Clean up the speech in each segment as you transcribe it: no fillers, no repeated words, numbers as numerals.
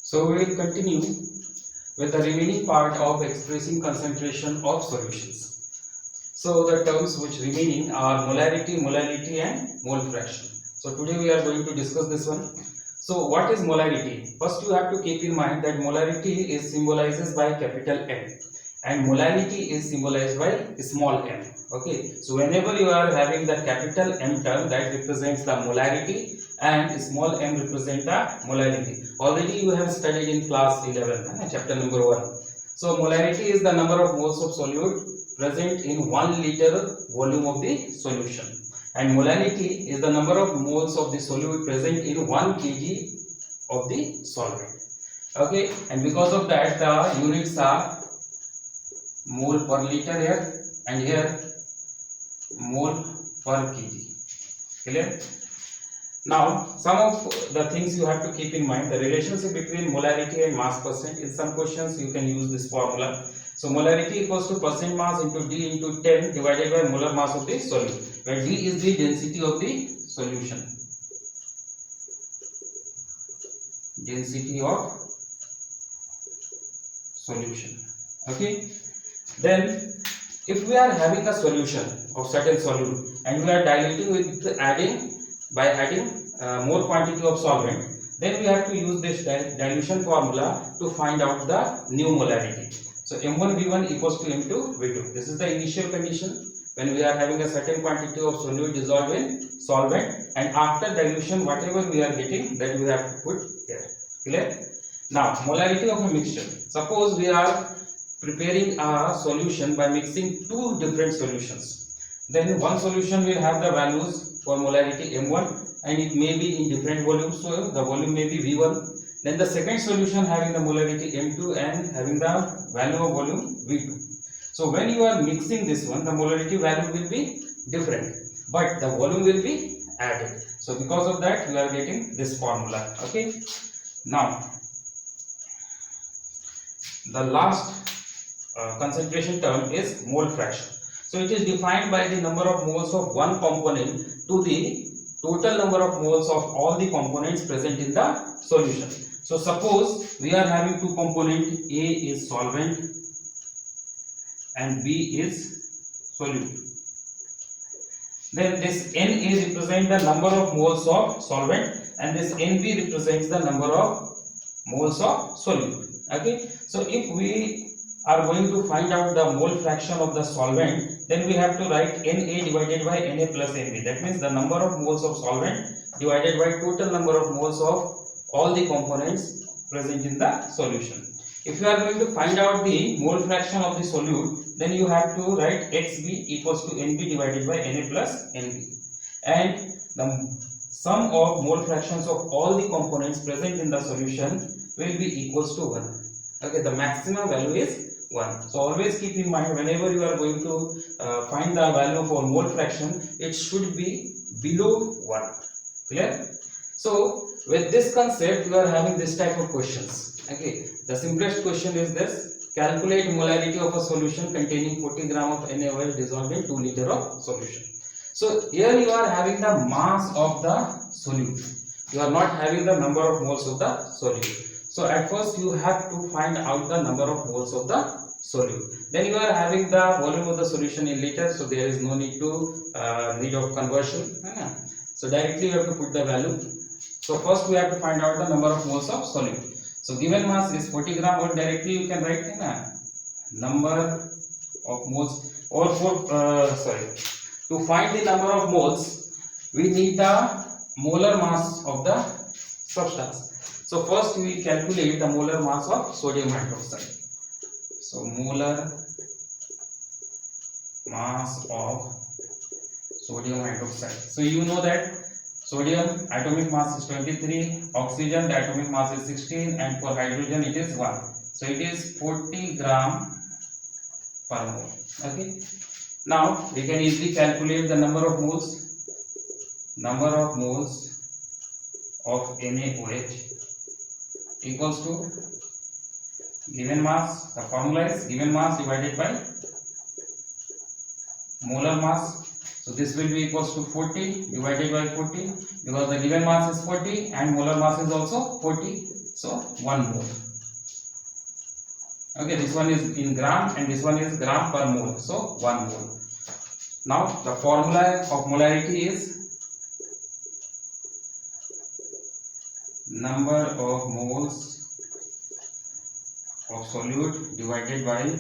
So we will continue with the remaining part of expressing concentration of solutions. So the terms which remaining are molarity, molality and mole fraction. So today we are going to discuss this one. So what is molarity? First you have to keep in mind that molarity is symbolized by capital M and molality is symbolized by small m. Okay, so whenever you are having the capital M term, that represents the molarity and small m represent the molality. Already you have studied in class 11, chapter number 1. So molarity is the number of moles of solute present in 1 liter volume of the solution, and molality is the number of moles of the solute present in 1 kg of the solvent. Okay, and because of that the units are mole per liter here and here mole per kg. Clear? Now some of the things you have to keep in mind: the relationship between molarity and mass percent. In some questions you can use this formula. So molarity equals to percent mass into D into 10 divided by molar mass of the solute, where D is the density of the solution. Density of solution. Okay. Then if we are having a solution of certain solute and we are diluting with by adding more quantity of solvent, then we have to use this dilution formula to find out the new molarity. So M1V1 equals to M2V2. This is the initial condition when we are having a certain quantity of solute dissolved in solvent, and after dilution whatever we are getting, that we have to put here. Clear? Now molarity of a mixture. Suppose we are preparing a solution by mixing two different solutions. Then one solution will have the values for molarity M1 and it may be in different volumes, so the volume may be V1. Then the second solution having the molarity M2 and having the value of volume V2. So when you are mixing this one, the molarity value will be different, but the volume will be added. So because of that, you are getting this formula. Okay. Now the last concentration term is mole fraction. So it is defined by the number of moles of one component to the total number of moles of all the components present in the solution. So suppose we are having two components, A is solvent and B is solute. Then this Na represents the number of moles of solvent and this Nb represents the number of moles of solute. Okay, so if we are going to find out the mole fraction of the solvent, then we have to write Na divided by Na plus Nb. That means the number of moles of solvent divided by total number of moles of all the components present in the solution. If you are going to find out the mole fraction of the solute, then you have to write Xb equals to Nb divided by Na plus Nb, and the sum of mole fractions of all the components present in the solution will be equals to 1. Okay, the maximum value is 1. So always keep in mind, whenever you are going to find the value for mole fraction, it should be below 1. Clear? So with this concept you are having this type of questions. Okay, the simplest question is this: calculate molarity of a solution containing 40 gram of NaOH dissolved in 2 liter of solution. So here you are having the mass of the solute, you are not having the number of moles of the solute. So at first you have to find out the number of moles of the solute. Then you are having the volume of the solution in liters, so there is no need of conversion. So directly you have to put the value. So first we have to find out the number of moles of solute. So given mass is 40 gram, or directly you can write number of moles, or to find the number of moles we need the molar mass of the substance. So first we calculate the molar mass of sodium hydroxide. So molar mass of sodium hydroxide. So you know that sodium atomic mass is 23, oxygen the atomic mass is 16, and for hydrogen it is 1. So it is 40 gram per mole. Okay. Now we can easily calculate the number of moles. Number of moles of NaOH equals to given mass. The formula is given mass divided by molar mass. So this will be equals to 40 divided by 40, because the given mass is 40 and molar mass is also 40. So 1 mole. Okay, this one is in gram and this one is gram per mole. So 1 mole. Now the formula of molarity is number of moles of solute divided by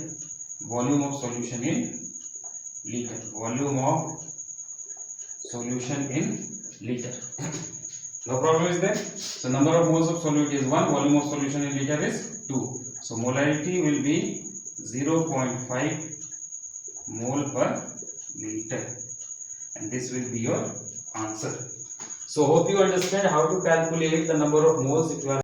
volume of solution in liter. Volume of solution in liter. No problem is there. So number of moles of solute is 1, volume of solution in liter is 2. So molarity will be 0.5 mole per liter, and this will be your answer. So hope you understand how to calculate the number of moles if you are